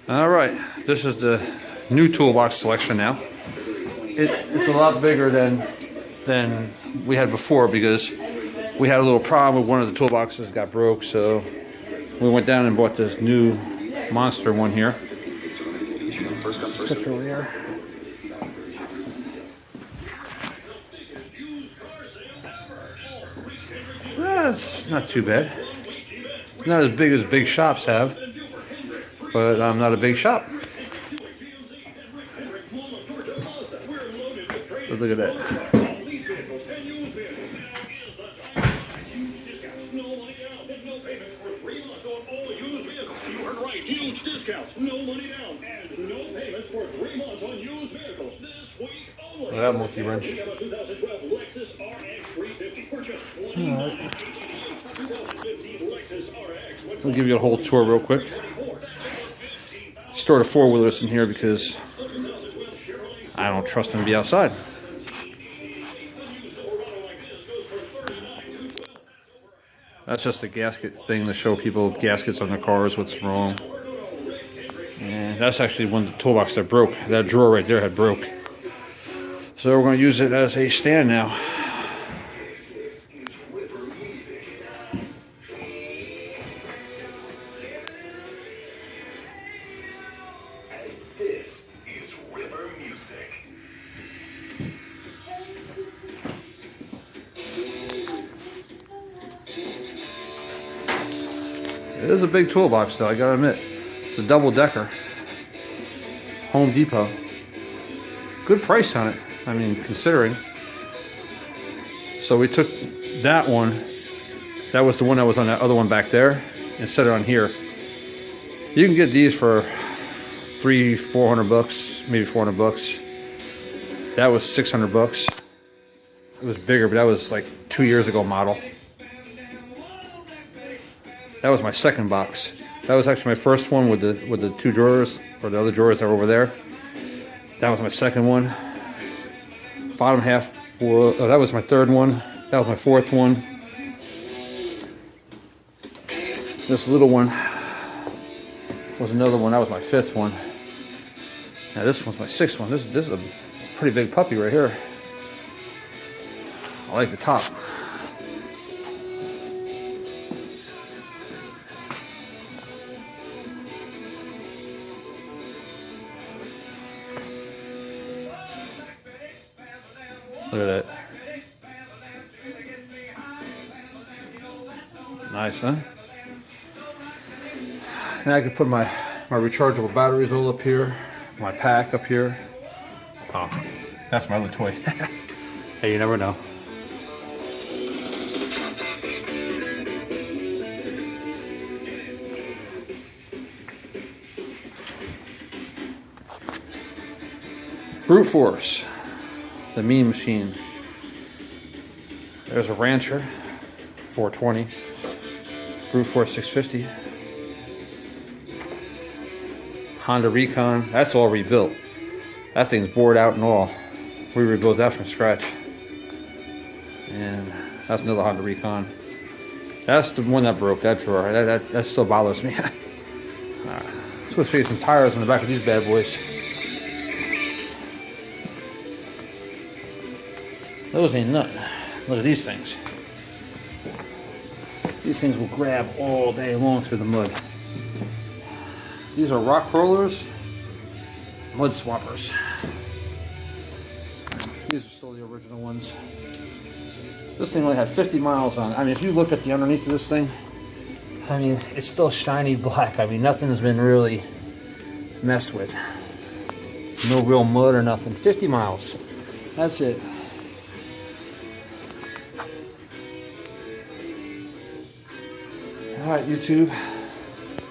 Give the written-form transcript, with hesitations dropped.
All right, this is the new toolbox selection now. It's a lot bigger than we had before because we had a little problem with one of the toolboxes got broke, so we went down and bought this new monster one here. Put over here. That's not too bad. It's not as big as big shops have, but I'm not a big shop. But look at that. Huge discounts, no money down, and no payments for 3 months on used vehicles this week only. Look at that monkey wrench. We have a 2012 Lexus RX 350 for just $29.88. 2015 Lexus RX. I'll give you a whole tour real quick. Stored a four-wheelers in here because I don't trust them to be outside. That's just a gasket thing to show people gaskets on their cars, what's wrong. And that's actually one of the toolbox that broke. That drawer right there had broke. So we're going to use it as a stand now. This is River Music. It is a big toolbox though, I gotta admit. It's a double decker. Home Depot. Good price on it, I mean, considering. So we took that one, that was the one that was on that other one back there, and set it on here. You can get these for $300-400 bucks, maybe 400 bucks. That was 600 bucks. It was bigger, but that was like 2 years ago model. That was my second box. That was actually my first one with the two drawers, or the other drawers that are over there. That was my second one. Bottom half, that was my third one. That was my fourth one. This little one was another one. That was my fifth one. Now this one's my sixth one. This is a pretty big puppy right here. I like the top. Look at that. Nice, huh? Now I can put my rechargeable batteries all up here, my pack up here. Oh, that's my other toy. Hey, you never know. Brute Force. The Mean Machine. There's a Rancher, 420. Brute Force 650. Honda Recon. That's all rebuilt. That thing's bored out and all. We rebuilt that from scratch. And that's another Honda Recon. That's the one that broke, that drawer. That still bothers me. Alright. Let's go show you some tires on the back of these bad boys. Those ain't nothing. Look at these things. These things will grab all day long through the mud. These are rock rollers, mud swappers. These are still the original ones. This thing only had 50 miles on it. I mean, if you look at the underneath of this thing, I mean, it's still shiny black. I mean, nothing's been really messed with. No real mud or nothing. 50 miles. That's it. Alright, YouTube.